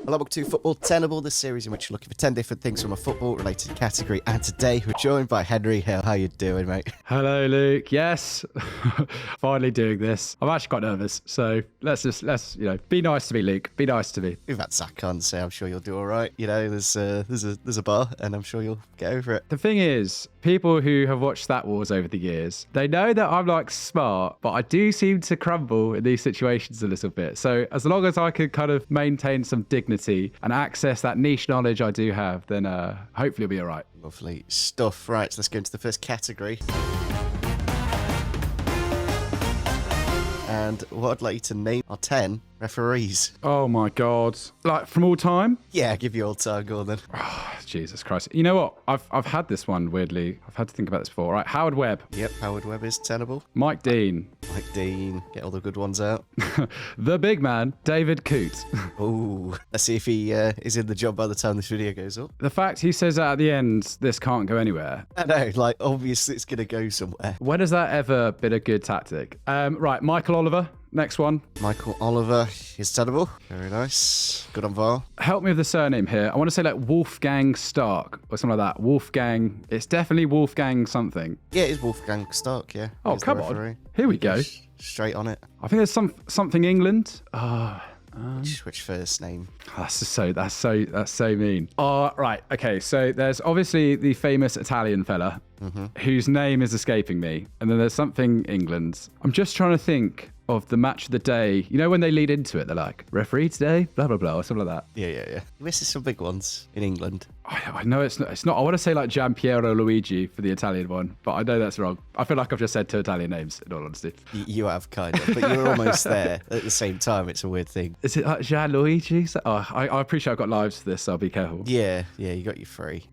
Welcome to Football Tenable, the series in which you're looking for 10 different things from a football-related category. And today we're joined by Henry Hill. How you doing, mate? Hello, Luke. Yes, finally doing this. I'm actually quite nervous, so let's be nice to me, Luke. Be nice to me. We've had Zach on, so I'm sure you'll do all right. You know, there's a bar, and I'm sure you'll get over it. The thing is, people who have watched Stat Wars over the years, they know that I'm like smart, but I do seem to crumble in these situations a little bit. So as long as I can kind of maintain some dignity and access that niche knowledge I do have, then hopefully it'll be all right. Lovely stuff. Right, so let's go into the first category. And what I'd like you to name are 10 referees. Oh my God. Like from all time? Yeah, I'll give you all time. Go on then. Oh, Jesus Christ. You know what? I've had this one, weirdly. I've had to think about this before. Right, Howard Webb. Yep, Howard Webb is tenable. Mike Dean. Mike Dean. Get all the good ones out. The big man, David Coote. Oh, let's see if he is in the job by the time this video goes up. The fact he says at the end, this can't go anywhere. I know, like, obviously it's going to go somewhere. When has that ever been a good tactic? Right, Michael Oliver. Next one. Michael Oliver is tenable. Very nice. Good on VAR. Help me with the surname here. I want to say like Wolfgang Stark or something like that. Wolfgang. It's definitely Wolfgang something. Yeah, it is Wolfgang Stark, yeah. Oh, He's come on. Here we go. Straight on it. I think there's something England. Which first name? That's so mean. Right. Okay. So there's obviously the famous Italian fella whose name is escaping me. And then there's something England. I'm just trying to think of the match of the day. You know, when they lead into it, they're like, referee today, blah, blah, blah, or something like that. Yeah. You misses some big ones in England. I know it's not. I want to say like Giampiero Luigi for the Italian one, but I know that's wrong. I feel like I've just said two Italian names, in all honesty. You have, kind of, but you're almost there at the same time. It's a weird thing. Is it like Gianluigi? I appreciate I've got lives for this, so I'll be careful. Yeah, you got your three.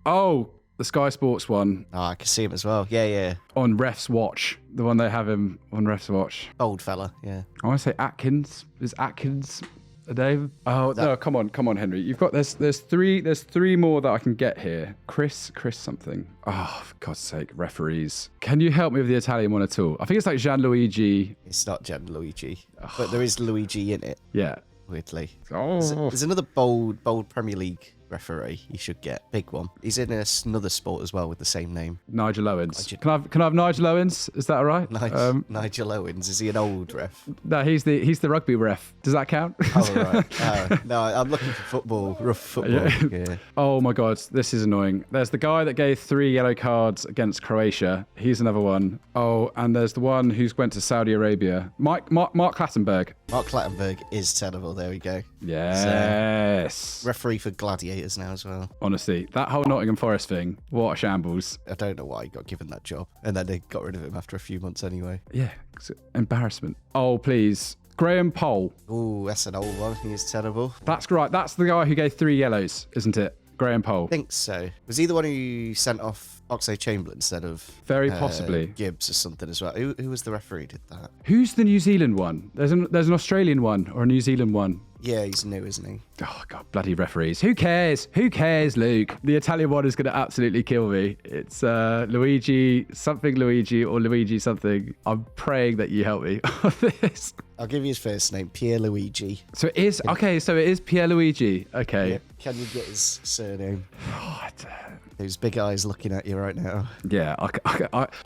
Oh, the Sky Sports one. Oh, I can see him as well. Yeah. On Ref's Watch. The one they have him on Ref's Watch. Old fella, yeah. I want to say Atkins. Is Atkins a name? Oh, no, come on, Henry. You've got, there's three more that I can get here. Chris something. Oh, for God's sake, referees. Can you help me with the Italian one at all? I think it's like Gianluigi. It's not Gianluigi, but there is Luigi in it. Yeah. Weirdly. Oh. There's another bold Premier League referee you should get. Big one. He's in another sport as well with the same name. Nigel Owens. Can I have Nigel Owens? Is that all right? Nigel Owens. Is he an old ref? No, he's the rugby ref. Does that count? Oh, right. No, I'm looking for football. Rough football. Yeah. Oh my God, this is annoying. There's the guy that gave 3 yellow cards against Croatia. He's another one. Oh, and there's the one who's went to Saudi Arabia. Mark Clattenburg. Mark Clattenburg is tenable. There we go. Yes. Referee for Gladiators now as well. Honestly, that whole Nottingham Forest thing, what a shambles. I don't know why he got given that job. And then they got rid of him after a few months anyway. Yeah, embarrassment. Oh, please. Graham Poll. Oh, that's an old one. He is tenable. That's right. That's the guy who gave 3 yellows, isn't it? Graham Poll. I think so. Was he the one who sent off Oxlade-Chamberlain instead of very possibly Gibbs or something as well? Who was the referee who did that? Who's the New Zealand one? There's an Australian one or a New Zealand one. Yeah, he's new, isn't he? Oh, God, bloody referees. Who cares? Who cares, Luke? The Italian one is going to absolutely kill me. It's Luigi or Luigi something. I'm praying that you help me on this. I'll give you his first name, Pierluigi. So it is, okay, so it is Pierluigi. Okay. Yeah. Can you get his surname? Those big eyes looking at you right now. Yeah,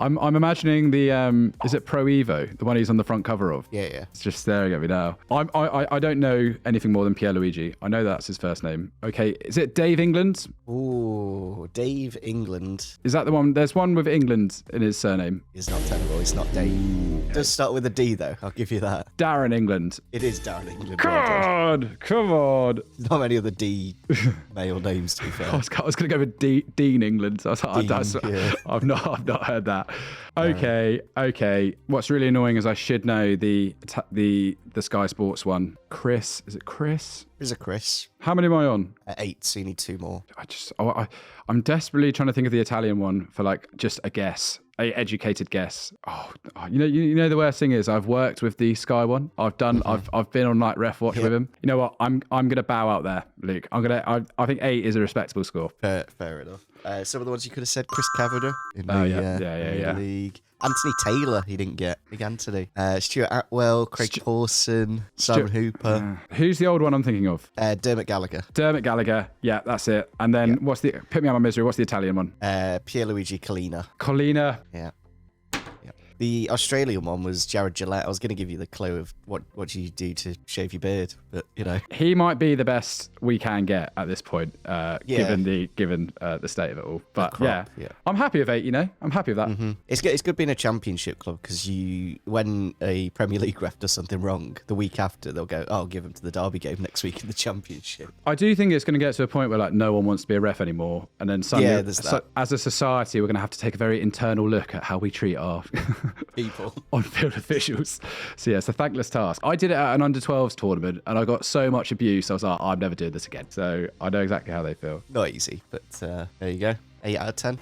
I'm imagining the is it Pro Evo, the one he's on the front cover of? Yeah. It's just staring at me now. I don't know anything more than Pierluigi. I know that's his first name. Okay, is it Dave England? Ooh, Dave England. Is that the one? There's one with England in his surname. He's not tenable. He's not Dave. It does start with a D though. I'll give you that. Darren England. It is Darren England. God, come on. Not many other D male names to be fair. I was going to go with Dean England. So I was like, yeah. I've not heard that. Okay. What's really annoying is I should know the Sky Sports one. Chris, is it Chris? Is it Chris? How many am I on? At 8, so you need 2 more. I'm desperately trying to think of the Italian one for like just a guess. A educated guess. Oh, you know the worst thing is I've worked with the Sky one. I've been on like ref watch with him. You know what? I'm gonna bow out there, Luke. I think 8 is a respectable score. Fair enough. Some of the ones you could have said, Chris Cavender in the yeah. league. Anthony Taylor, he didn't get. Big Anthony. Stuart Atwell, Craig Pawson, Simon Hooper. Who's the old one I'm thinking of? Dermot Gallagher. Dermot Gallagher. Yeah, that's it. And then put me on my misery. What's the Italian one? Pierluigi Collina. Collina. Yeah. The Australian one was Jared Gillette. I was going to give you the clue of what do you do to shave your beard, but you know. He might be the best we can get at this point, given the state of it all. But yeah, I'm happy with 8. You know, I'm happy with that. Mm-hmm. It's good being a championship club because when a Premier League ref does something wrong, the week after they'll go, "Oh, give him to the Derby game next week in the Championship." I do think it's going to get to a point where like no one wants to be a ref anymore, and then suddenly, as a society, we're going to have to take a very internal look at how we treat our people on-field officials. So yeah, it's a thankless task. I did it at an under-12s tournament and I got so much abuse. I was like, I'm never doing this again. So I know exactly how they feel. Not easy, but there you go. 8 out of 10.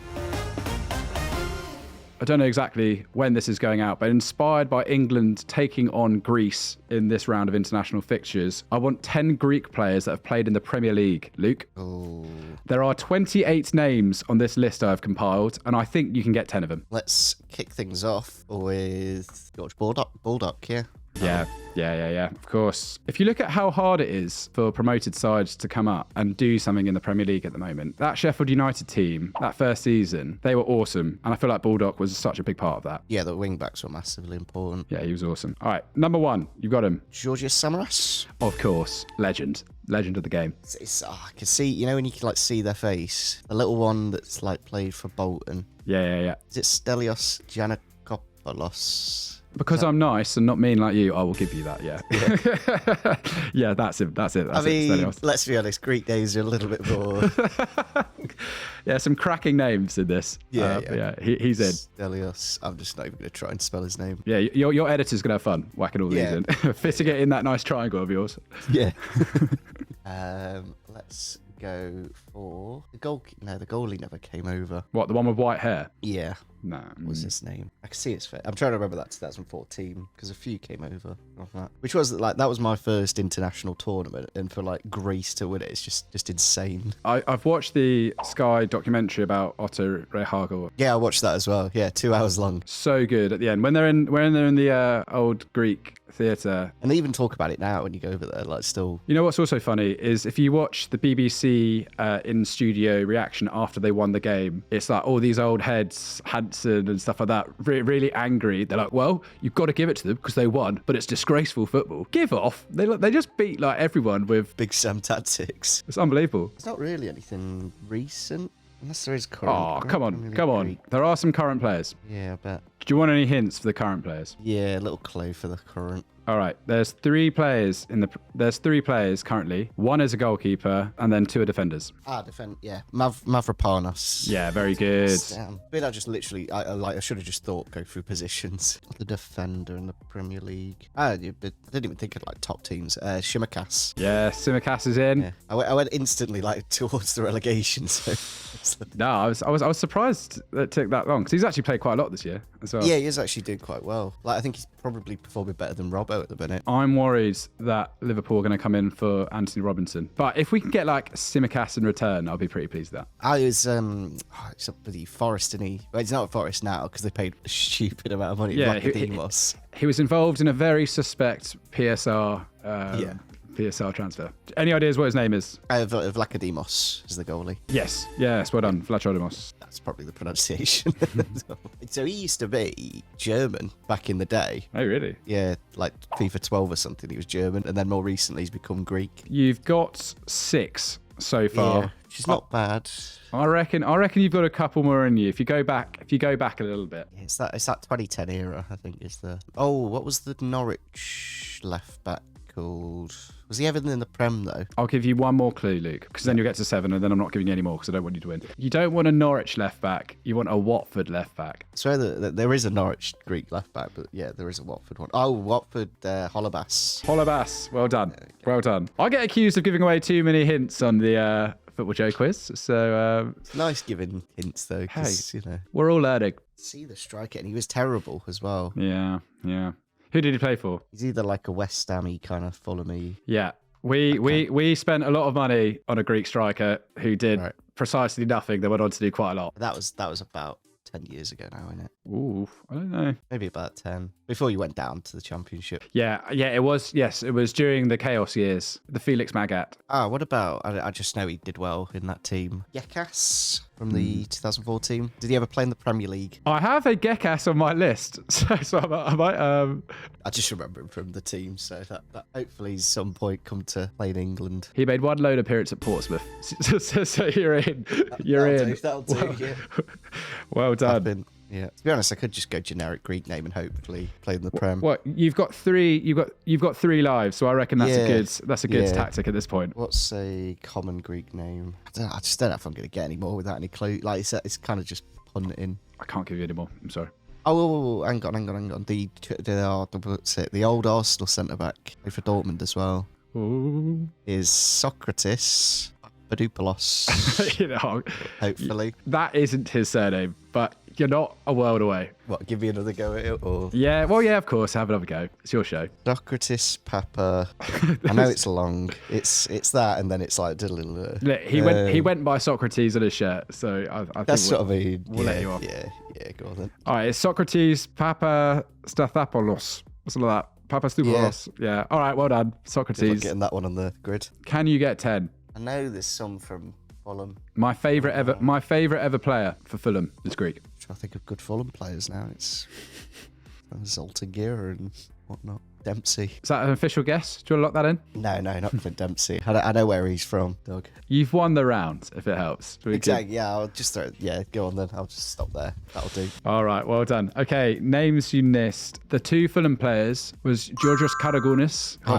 I don't know exactly when this is going out, but inspired by England taking on Greece in this round of international fixtures, I want 10 Greek players that have played in the Premier League. Luke? Oh. There are 28 names on this list I've compiled, and I think you can get 10 of them. Let's kick things off with George Baldock, yeah. Yeah, of course. If you look at how hard it is for promoted sides to come up and do something in the Premier League at the moment, that Sheffield United team, that first season, they were awesome. And I feel like Baldock was such a big part of that. Yeah, the wing-backs were massively important. Yeah, he was awesome. All right, number 1, you've got him. Georgios Samaras. Of course, legend of the game. I can see, you know, when you can like see their face, the little one that's like played for Bolton. Yeah. Is it Stelios Giannakopoulos? Because I'm nice and not mean like you, I will give you that, yeah. Yeah, that's it. I mean, let's be honest, Greek names are a little bit more... Yeah, some cracking names in this. Yeah. He's in. Stelios. I'm just not even going to try and spell his name. Yeah, your editor's going to have fun whacking all these in. Fitting it in that nice triangle of yours. Yeah. Let's go for the goal. No, the goalie never came over. What, the one with white hair? Yeah. No. What was his name? I can see his face. I'm trying to remember that 2014 because a few came over of that. Which was like that was my first international tournament, and for like Greece to win it, it's just insane. I've watched the Sky documentary about Otto Rehhagel. Yeah, I watched that as well. Yeah, 2 hours long. So good at the end when they're in the old Greek theatre. And they even talk about it now when you go over there, like still. You know what's also funny is if you watch the BBC in studio reaction after they won the game, it's like all these old heads, Hansen and stuff like that, really angry. They're like, well, you've got to give it to them because they won, but it's disgraceful football. Give off. They just beat like everyone with Big Sam tactics. It's unbelievable. It's not really anything recent. Unless there is current. Oh, come on. There are some current players. Yeah, I bet. Do you want any hints for the current players? Yeah, a little clue for the current. All right. There's 3 players currently. 1 is a goalkeeper, and then 2 are defenders. Yeah, Mavropanos. Yeah, very good. Damn. But I just literally, I should have just thought go through positions. The defender in the Premier League. I didn't even think of like top teams. Shimikas. Yeah, Tsimikas is in. Yeah. I went instantly like towards the relegation. So. No, I was surprised that it took that long because he's actually played quite a lot this year as well. Yeah, he is actually doing quite well. Like I think he's probably performing better than Robbo at the minute. I'm worried that Liverpool are going to come in for Anthony Robinson, but if we can get like Tsimikas in return, I'll be pretty pleased with that. I was it's a bloody Forest, and well, he's not at Forest now because they paid a stupid amount of money. Yeah, he was involved in a very suspect PSR. PSR transfer. Any ideas what his name is? Vlachodimos is the goalie. Yes, well done, Vlachodimos. That's probably the pronunciation. So he used to be German back in the day. Oh, really? Yeah, like FIFA 12 or something. He was German, and then more recently he's become Greek. You've got 6 so far. Yeah, which is not bad. I reckon you've got a couple more in you if you go back a little bit. Yeah, it's that 2010 era, I think is the. Oh, what was the Norwich left back called? Was he ever in the Prem, though? I'll give you one more clue, Luke, because then you'll get to 7, and then I'm not giving you any more because I don't want you to win. You don't want a Norwich left back. You want a Watford left back. I swear that there is a Norwich Greek left back, but yeah, there is a Watford one. Oh, Watford, Holobas. Holobas, well done. Well done. I get accused of giving away too many hints on the football Joe quiz, so... It's nice giving hints, though, because, hey, you know, we're all learning. See the striker, and he was terrible as well. Yeah. Who did he play for? He's either like a West Ham-y kind of follow-me. Yeah. We spent a lot of money on a Greek striker who did precisely nothing. They went on to do quite a lot. That was about 10 years ago now, isn't it? Ooh, I don't know. Maybe about 10. Before you went down to the championship. Yeah, it was. Yes, it was during the chaos years. The Felix Magath. What about, I just know he did well in that team. Yekas from the 2004 team. Did he ever play in the Premier League? I have a Gekas on my list, so I might. I just remember him from the team, so that hopefully at some point come to play in England. He made one loan appearance at Portsmouth, so you're in. That'll do, yeah. Well done. Yeah. To be honest, I could just go generic Greek name and hopefully play in the Prem. What you've got three lives, so I reckon that's a good tactic at this point. What's a common Greek name? I just don't know if I'm going to get any more without any clue. Like it's kind of just punting. I can't give you any more. I'm sorry. Oh, hang on. The old Arsenal centre back for Dortmund as well. Ooh. Is Socrates Papadopoulos. Hopefully. That isn't his surname, but you're not a world away. What, give me another go at it? Or? Yeah, well, yeah, of course. Have another go. It's your show. Socrates Papa. I know it's long. It's that, and then it's like... He went by Socrates on his shirt, so I think that's what I mean. We'll let you off. Yeah, go on then. All right, it's Socrates Papa Stathopoulos. Something like that. Papa Stathopoulos. Yeah. All right, well done. Socrates. Getting that one on the grid. Can you get 10? I know there's some from Fulham. My favourite ever player for Fulham is Greek. I'm trying to think of good Fulham players now. It's Zoltagira and whatnot. Dempsey. Is that an official guess? Do you want to lock that in? No, not for Dempsey. I know where he's from, Doug. You've won the round, if it helps. Exactly. Yeah, I'll just throw it. Yeah, go on then. I'll just stop there. That'll do. All right, well done. Okay, names you missed. The two Fulham players was Georgios Karagounis. I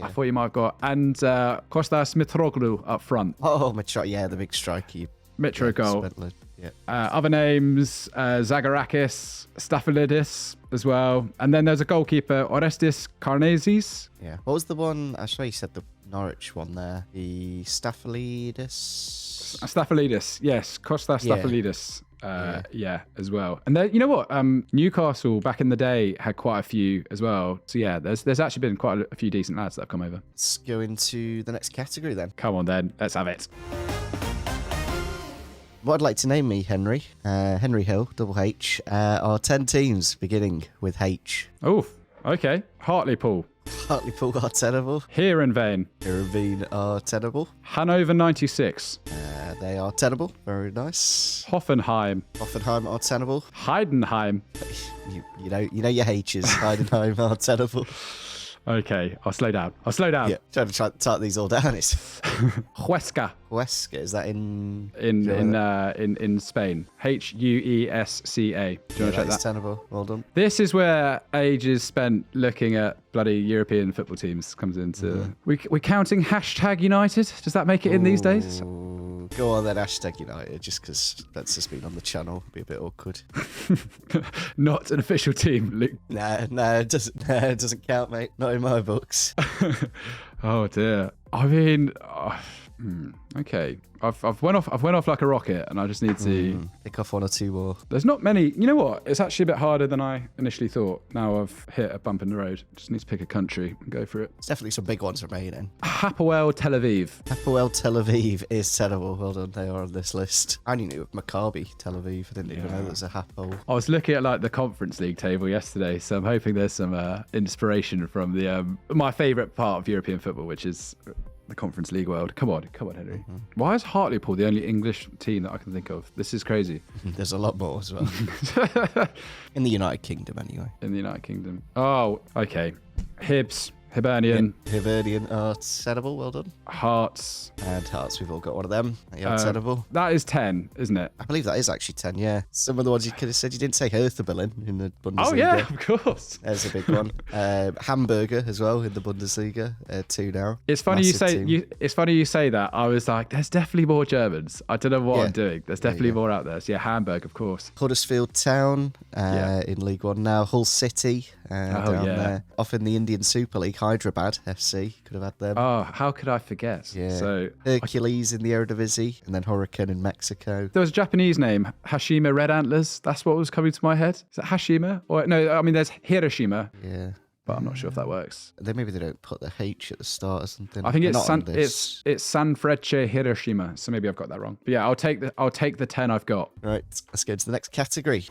thought you might have got. And Kostas Mitroglou up front. Oh, the big striker. Mitro goal. Yeah. Other names, Zagarakis, Staphylidis as well. And then there's a goalkeeper, Orestis Karnezis. Yeah. What was the one? I swear you said the Norwich one there. The Staphylidis. Staphylidis, yes. Kostas Staphylidis. Yeah, as well. And then, you know what? Newcastle back in the day had quite a few as well. So yeah, there's actually been quite a few decent lads that have come over. Let's go into the next category then. Come on then, let's have it. What I'd like to name me, Henry Hill, double H, are 10 teams beginning with H. Oh, okay. Hartlepool are tenable. Heerenveen are tenable. Hanover 96. They are tenable. Very nice. Hoffenheim are tenable. Heidenheim. You know your H's. Heidenheim are tenable. Okay, I'll slow down. Yeah, trying to type these all down. It's Huesca. Is that in Spain? Huesca. Do you want to check that? Tenable. Well done. This is where ages spent looking at bloody European football teams comes into. We're counting #United. Does that make it in these days? Go on then, #United. Just because that's just been on the channel, it'd be a bit awkward. Not an official team, Luke. No, it doesn't count, mate. Not in my books. Oh dear. I mean, okay. I've went off like a rocket, and I just need to pick off one or two more. There's not many. You know what? It's actually a bit harder than I initially thought. Now I've hit a bump in the road. Just need to pick a country and go for it. There's definitely some big ones remaining. Hapoel Tel Aviv. Hapoel Tel Aviv is terrible. Well done. They are on this list. I only knew Maccabi Tel Aviv. I didn't even know there was a Hapoel. I was looking at like the Conference League table yesterday, so I'm hoping there's some inspiration from the my favourite part of European football, which is the Conference League world. Come on, Henry. Why is Hartlepool the only English team that I can think of? This is crazy. There's a lot more as well. In the United Kingdom, anyway. In the United Kingdom. Oh, okay. Hibernian are tenable. Well done. Hearts, we've all got one of them. They are tenable. That is 10, isn't it? I believe that is actually 10, yeah. Some of the ones you could have said. You didn't say Hertha Berlin in the Bundesliga. Oh, yeah, of course. There's a big one. Hamburger as well in the Bundesliga, 2 now. It's funny you say that. I was like, there's definitely more Germans. I don't know what I'm doing. There's definitely more out there. So yeah, Hamburg, of course. Huddersfield Town in League One now. Hull City down there. Off in the Indian Super League, Hyderabad FC. Could have had them. Oh, how could I forget? Yeah. So Hercules in the Eredivisie, and then Hurricane in Mexico. There was a Japanese name, Hashima Red Antlers. That's what was coming to my head. Is it Hashima? Or no, I mean there's Hiroshima. Yeah. but I'm not sure if that works. Then maybe they don't put the H at the start or something. I think They're it's not on this. it's Sanfrecce Hiroshima. So maybe I've got that wrong. But yeah, I'll take the 10 I've got. Right, let's go to the next category.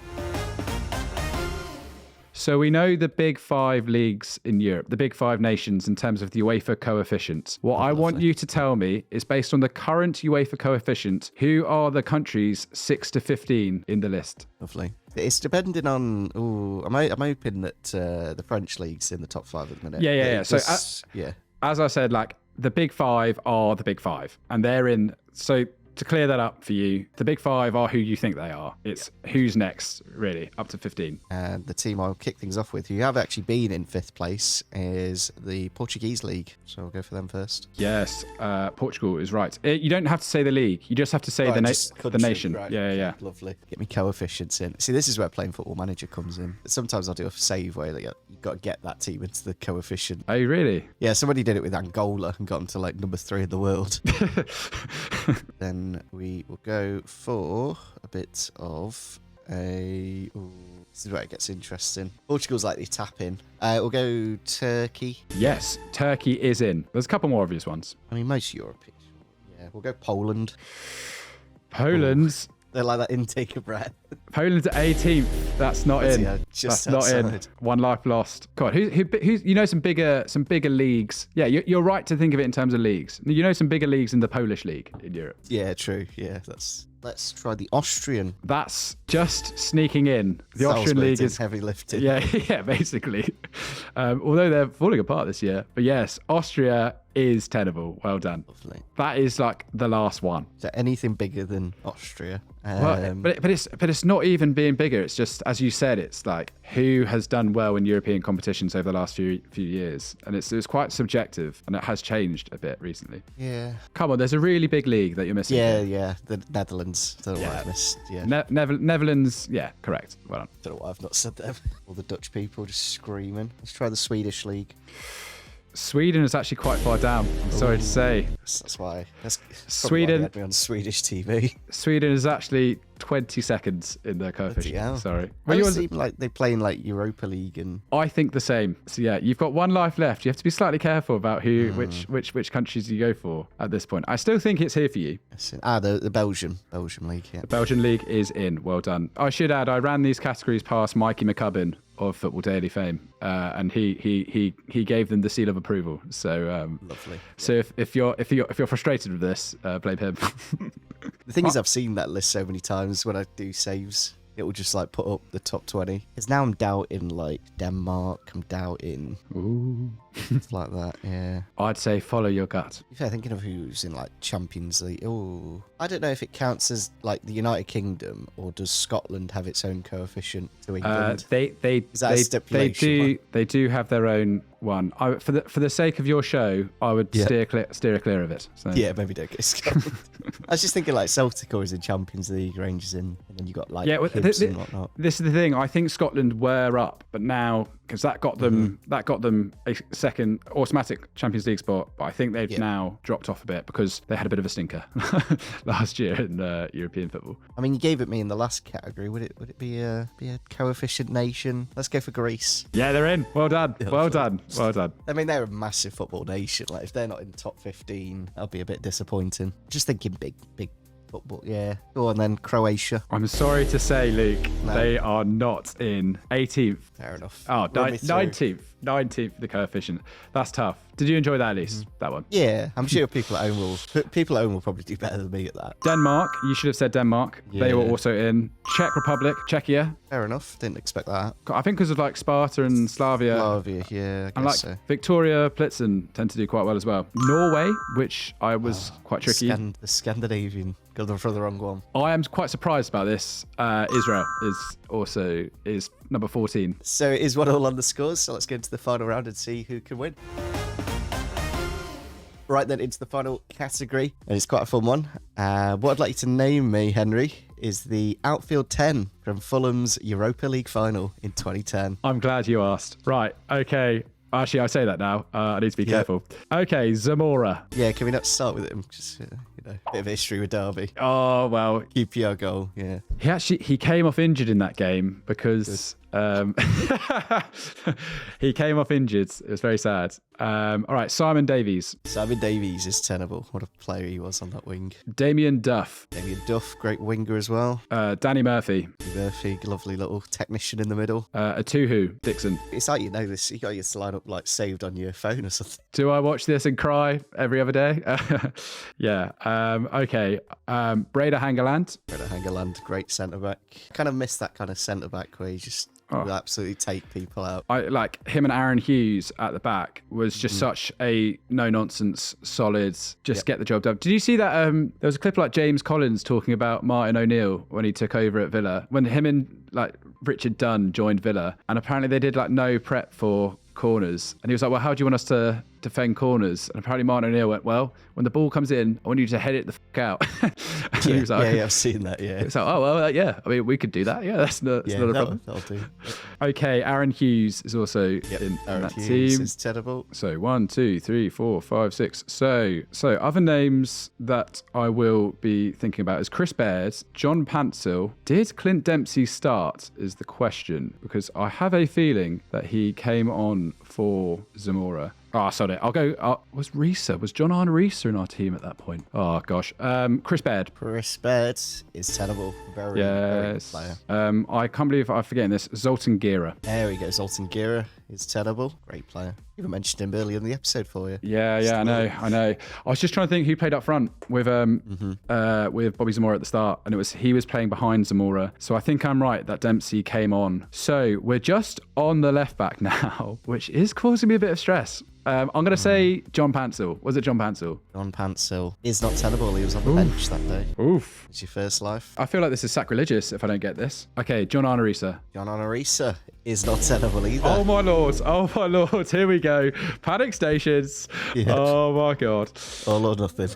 So we know the big 5 leagues in Europe, the big 5 nations in terms of the UEFA coefficients. What I want you to tell me is, based on the current UEFA coefficient, who are the countries 6 to 15 in the list? Lovely. It's depending on. I'm hoping that the French league's in the top 5 at the minute. Yeah. So as I said, like the big 5 are the big 5, and they're in. So to clear that up for you, the big 5 are who you think they are. It's who's next, really, up to 15. And the team I'll kick things off with, who have actually been in 5th place, is the Portuguese league. So I'll go for them first. Yes, Portugal is right. You don't have to say the league. You just have to say the nation. Right. Yeah. Lovely. Get me coefficients in. See, this is where playing Football Manager comes in. Sometimes I'll do a save where you've got to get that team into the coefficient. Oh, really? Yeah, somebody did it with Angola and got them to like number 3 in the world. Then we will go for a bit of a... this is where it gets interesting. Portugal's like they tap in. We'll go Turkey. Yes, Turkey is in. There's a couple more obvious ones. I mean, most European. Yeah, we'll go Poland. Poland's... They're like that intake of breath. Poland's 18th. That's not in. Yeah, That's not in. 1 life lost. God, who's you know some bigger leagues? Yeah, you're right to think of it in terms of leagues. You know some bigger leagues in the Polish league in Europe. Yeah, true. Yeah, let's try the Austrian. That's just sneaking in. The Austrian league is heavy lifting. Yeah, basically. Although they're falling apart this year, but yes, Austria is tenable. Well done. Lovely. That is like the last one. So anything bigger than Austria? Well, but it's not even being bigger. It's just, as you said, it's like who has done well in European competitions over the last few years, and it's quite subjective, and it has changed a bit recently. Yeah. Come on, there's a really big league that you're missing. Yeah. The Netherlands. Don't know what I've missed. Yeah. Netherlands. Yeah, correct. Well done. Don't know why I've not said them. All the Dutch people just screaming. Let's try the Swedish league. Sweden is actually quite far down. I'm sorry to say. That's why. That's Sweden. Why they had me on Swedish TV. Sweden is actually 20 seconds in their coefficient. Sorry. Well, it seems like they play in like Europa League and. I think the same. So yeah, you've got 1 life left. You have to be slightly careful about which countries you go for at this point. I still think it's here for you. The Belgian league. Yeah. The Belgian league is in. Well done. I should add, I ran these categories past Mikey McCubbin of Football Daily fame, and he gave them the seal of approval. So lovely. So if you're frustrated with this, blame him. The thing is, I've seen that list so many times when I do saves. It will just like put up the top 20. Because now I'm doubting like Denmark. I'm doubting stuff like that. Yeah. I'd say follow your gut. If I'm thinking of who's in like Champions League. Oh, I don't know if it counts as like the United Kingdom, or does Scotland have its own coefficient to England? They do have their own one. For the sake of your show, I would steer clear of it. So. Yeah, maybe don't get Scotland. I was just thinking like Celtic always in Champions League, Rangers in, and then you got like Hibs and whatnot. This is the thing. I think Scotland were up, but now because that got them a second automatic Champions League spot. But I think they've now dropped off a bit because they had a bit of a stinker last year in European football. I mean, you gave it me in the last category. Would it be a coefficient nation? Let's go for Greece. Yeah, they're in. Well done. Well done. I mean, they're a massive football nation. Like, if they're not in the top 15, that'll be a bit disappointing. Just thinking big football. Yeah. Go on then, Croatia. I'm sorry to say, Luke, they are not in 18th. Fair enough. Oh, 19th for the coefficient. That's tough. Did you enjoy that, at least? That one? Yeah, I'm sure people at home will probably do better than me at that. Denmark. You should have said Denmark. Yeah. They were also in. Czech Republic, Czechia. Fair enough. Didn't expect that. I think because of like Sparta and Slavia. Yeah. And like so. Victoria, Plitzen tend to do quite well as well. Norway, which I was quite tricky. The Scandinavian. Got for the wrong one. I am quite surprised about this. Israel is number 14. So it is 1-1 on the scores. So let's get into the final round and see who can win. Right then, into the final category, and it's quite a fun one. What I'd like you to name me, Henry, is the outfield 10 from Fulham's Europa League final in 2010. I'm glad you asked. Right, okay. Actually, I say that now. I need to be careful. Okay, Zamora. Yeah, can we not start with him? Just, bit of history with Derby. Oh, well. QPR goal, yeah. He came off injured in that game because He came off injured. It was very sad. All right, Simon Davies. Simon Davies is tenable. What a player he was on that wing. Damien Duff. Damien Duff, great winger as well. Danny Murphy. Murphy, lovely little technician in the middle. Atuhu Dixon. It's like you know this. You got your line up like saved on your phone or something. Do I watch this and cry every other day? Yeah. Okay. Breda Hangeland. Breda Hangeland, great centre back. Kind of miss that kind of centre back where you just will absolutely take people out. I like him and Aaron Hughes at the back was just such a no nonsense, solid, just get the job done. Did you see that? There was a clip like James Collins talking about Martin O'Neill when he took over at Villa, when him and like Richard Dunn joined Villa, and apparently they did like no prep for corners, and he was like, well, how do you want us to defend corners? And apparently Martin O'Neill went, well, when the ball comes in, I want you to head it the fuck out. He was like, yeah, I've seen that. Yeah, it's like, oh well, yeah, I mean, we could do that. Yeah, that's not a problem. That'll do. Okay, Aaron Hughes is also in that team. Is terrible. So 1, 2, 3, 4, 5, 6. So other names that I will be thinking about is Chris Baird, John Pantsil. Did Clint Dempsey start is the question, because I have a feeling that he came on for Zamora. Oh, sorry. I'll go. Was John Arne Reesa in our team at that point? Oh, gosh. Chris Baird. Chris Baird is terrible. Very good player. I can't believe I'm forgetting this. Zoltan Gira. There we go. Zoltan Gira is terrible. Great player. You even mentioned him earlier in the episode for you. Yeah, I know. I was just trying to think who played up front with Bobby Zamora at the start, and he was playing behind Zamora. So I think I'm right that Dempsey came on. So we're just on the left back now, which is causing me a bit of stress. I'm going to say John Pantsil. Was it John Pantsil? John Pantsil is not tenable. He was on the bench that day. Oof. It's your first life. I feel like this is sacrilegious if I don't get this. Okay, John Arne Reesa. John Arne Reesa is not tenable either. Oh my lord. Here we go. Panic stations. Yeah. Oh my God. All or nothing.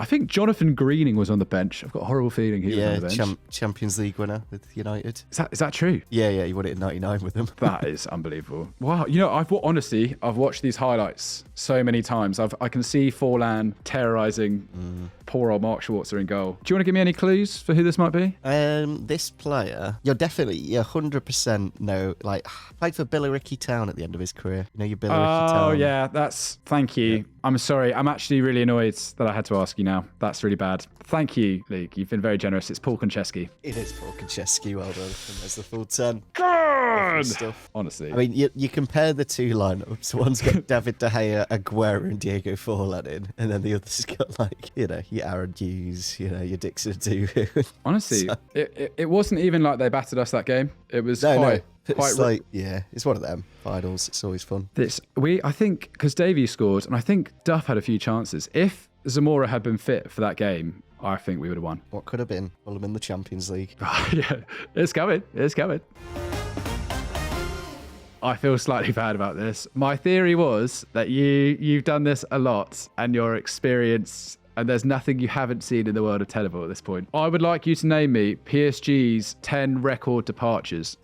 I think Jonathan Greening was on the bench. I've got a horrible feeling he was on the bench. Champions League winner with United. Is that true? Yeah, he won it in 99 with them. That is unbelievable. Wow. You know, I've watched these highlights so many times. I can see Forlan terrorising poor old Mark Schwarzer in goal. Do you want to give me any clues for who this might be? This player, you're 100% know, like, played for Billericay Town at the end of his career. You know your Billericay Town? Oh, yeah, thank you. Yeah. I'm sorry. I'm actually really annoyed that I had to ask you now. That's really bad. Thank you, Luke. You've been very generous. It's Paul Konchesky. It is Paul Konchesky. Well done. And there's the full 10. God! Honestly. I mean, you compare the two lineups. One's got David De Gea, Aguero, and Diego Forlan in, and then the other's got, like, your Aaron Hughes, your Dixon Atuhu. Honestly, so, it wasn't even like they battered us that game. It was it's one of them finals. It's always fun. I think because Davies scored, and I think Duff had a few chances. If Zamora had been fit for that game, I think we would have won. What could have been? Fulham in the Champions League. Yeah, it's coming. I feel slightly bad about this. My theory was that you've done this a lot and you're experienced, and there's nothing you haven't seen in the world of tenable at this point. I would like you to name me PSG's 10 record departures.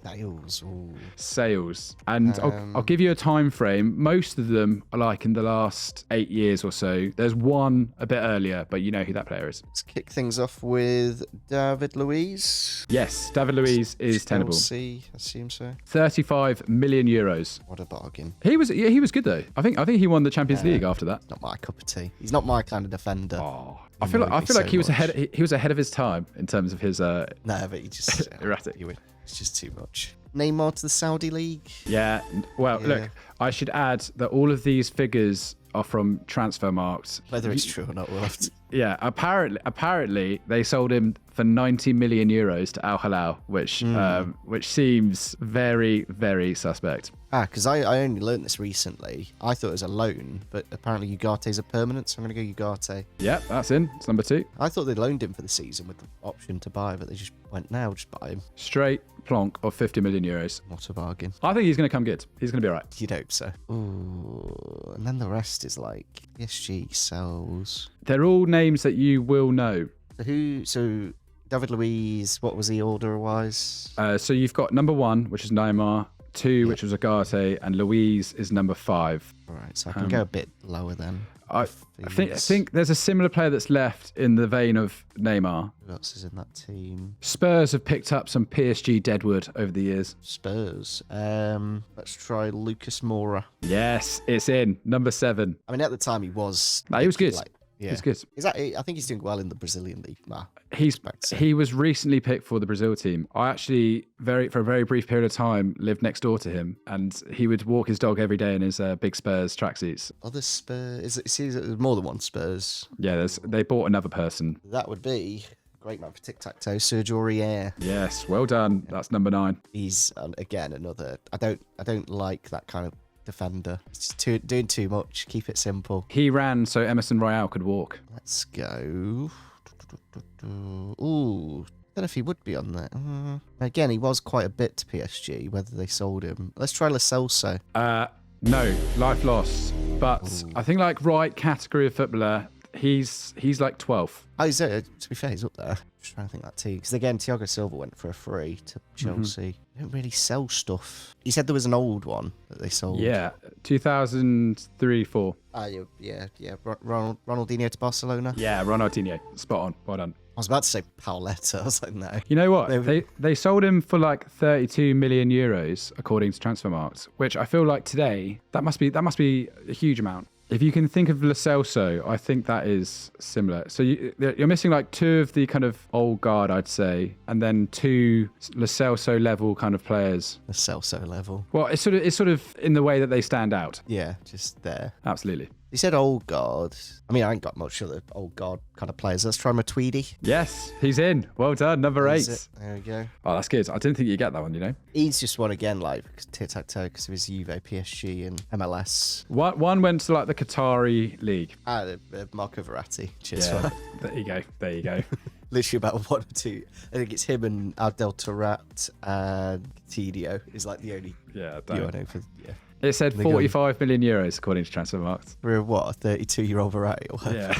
Sales. And I'll give you a time frame. Most of them are like in the last 8 years or so. There's one a bit earlier, but you know who that player is. Let's kick things off with David Luiz. Yes, David Luiz is tenable. Chelsea, I assume so. 35 million euros. What a bargain. He was good though. I think he won the Champions League after that. Not my cup of tea. He's not my kind of defender. Oh, I feel like he was ahead. He was ahead of his time in terms of his. No, but he just erratic. It's just too much. Neymar to the Saudi League. Yeah. Well, look, I should add that all of these figures are from Transfermarkt. Whether it's true or not, we'll have to. Yeah, apparently they sold him for 90 million euros to Al Hilal, which seems very, very suspect. Because I only learned this recently. I thought it was a loan, but apparently Ugarte's a permanent, so I'm going to go Ugarte. Yep, that's in. It's number 2. I thought they loaned him for the season with the option to buy, but they just went, now just buy him. Straight plonk of 50 million euros. What a bargain. I think he's going to come good. He's going to be all right. You'd hope so. Ooh, and then the rest is like PSG sells. They're all names that you will know. So David Luiz, what was he order-wise? So you've got number 1, which is Neymar. 2, which was Ugarte, and Luiz is number 5. All right, so I can go a bit lower then. I think there's a similar player that's left in the vein of Neymar. Who else is in that team? Spurs have picked up some PSG deadwood over the years. Spurs. Let's try Lucas Moura. Yes, it's in. Number 7. I mean, at the time he was... No, he was good. Yeah. He's good. I think he's doing well in the Brazilian league. He was recently picked for the Brazil team. I actually, for a very brief period of time, lived next door to him, and he would walk his dog every day in his big Spurs tracksuits. Other Spurs? Is it more than one Spurs? Yeah, they bought another person. That would be great man for tic-tac-toe, Sergio Aurier. Yes, well done. That's number 9. He's again another. I don't like that kind of defender. It's just doing too much. Keep it simple. He ran so Emerson Royale could walk. Let's go. Ooh, don't know if he would be on there. Again, he was quite a bit to PSG. Whether they sold him. Let's try Lo Celso. No, life lost. But I think like right category of footballer, he's like 12th. Oh, to be fair, he's up there. Just trying to think that team. Because again, Thiago Silva went for a free to Chelsea. They don't really sell stuff. He said there was an old one that they sold. Yeah, 2003-4. Yeah. Ronaldinho to Barcelona. Yeah, Ronaldinho. Spot on. Well done. I was about to say Paoletta. I was like, no. You know what? They sold him for like 32 million euros, according to Transfermarkt, which I feel like today that must be a huge amount. If you can think of Lo Celso, I think that is similar. So you're missing like 2 of the kind of old guard, I'd say, and then 2 Lo Celso level kind of players. Lo Celso level. Well, it's sort of in the way that they stand out. Yeah, just there. Absolutely. You said old guard. I mean, I ain't got much of the old guard kind of players. Let's try Matuidi. Yes, he's in. Well done, number 8. There we go. Oh, that's good. I didn't think you'd get that one, you know. He's just one again, like tic-tac-toe because of his Juve, PSG, and MLS. One went to like the Qatari league. Marco Verratti. Cheers. Yeah, there you go. Literally about 1 or 2. I think it's him and Adel Tarat and Coutinho is like the only. Yeah, I know for. Yeah. It said 45 million euros according to Transfermarkt. For what, a 32-year-old Verratti or whatever?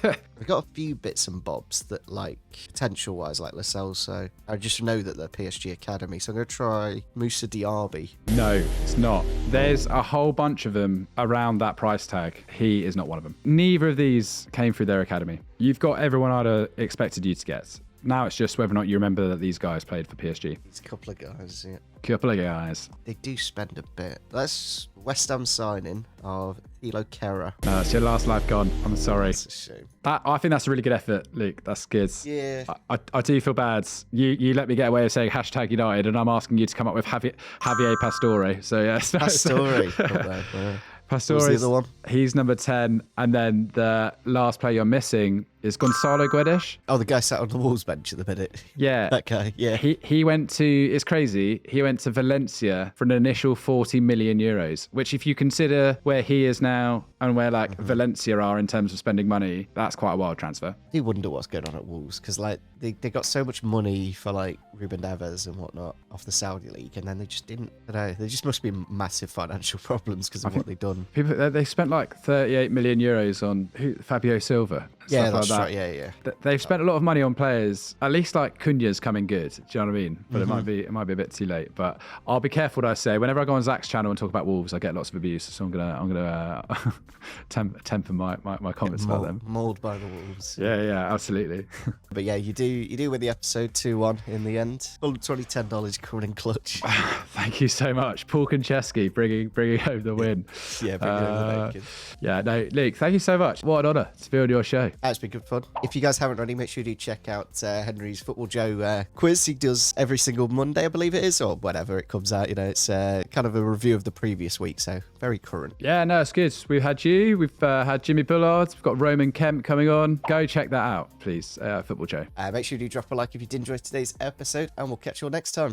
Yeah. We've got a few bits and bobs that, like, potential-wise, like Lo Celso. I just know that they're PSG Academy, so I'm going to try Moussa Diaby. No, it's not. There's a whole bunch of them around that price tag. He is not one of them. Neither of these came through their academy. You've got everyone I'd have expected you to get. Now it's just whether or not you remember that these guys played for PSG. These couple of guys, yeah. Couple of guys. They do spend a bit. That's West Ham signing of Thilo Kehrer. No, it's your last life gone. I'm sorry. That's a shame. I think that's a really good effort, Luke. That's good. Yeah. I do feel bad. You let me get away with saying hashtag United, and I'm asking you to come up with Javier Pastore. So yeah. Pastore. Pastore, the other one? He's number 10. And then the last player you're missing is Gonzalo Guedes. Oh, the guy sat on the Wolves bench at the minute. Yeah. That guy, yeah. He went to, it's crazy, he went to Valencia for an initial 40 million euros, which if you consider where he is now and where like Valencia are in terms of spending money, that's quite a wild transfer. I do wonder what's going on at Wolves because like they got so much money for like Ruben Neves and whatnot off the Saudi league, and then they just didn't. I don't know. There just must be massive financial problems because of what they've done. People they spent like 38 million euros on Fabio Silva. Yeah, that's right. Yeah. They've spent a lot of money on players. At least like Cunha's coming good. Do you know what I mean? But it might be a bit too late. But I'll be careful what I say. Whenever I go on Zach's channel and talk about Wolves, I get lots of abuse. So I'm gonna temper my comments about them. Mauled by the Wolves. Yeah, absolutely. But yeah, you do win the episode 2-1 in the end. $120 coming in clutch. Thank you so much, Paul Konchesky, bringing home the win. Yeah, bringing home the bacon. Yeah, no, Luke, thank you so much. What an honour to be on your show. That's been good fun. If you guys haven't already, make sure you do check out Henry's Football Joe quiz. He does every single Monday, I believe it is, or whenever it comes out. You know, it's kind of a review of the previous week, so very current. Yeah, no, it's good. We've had you. We've had Jimmy Bullard. We've got Roman Kemp coming on. Go check that out, please. Football Joe. Make sure you do drop a like if you did enjoy today's episode, and we'll catch you all next time.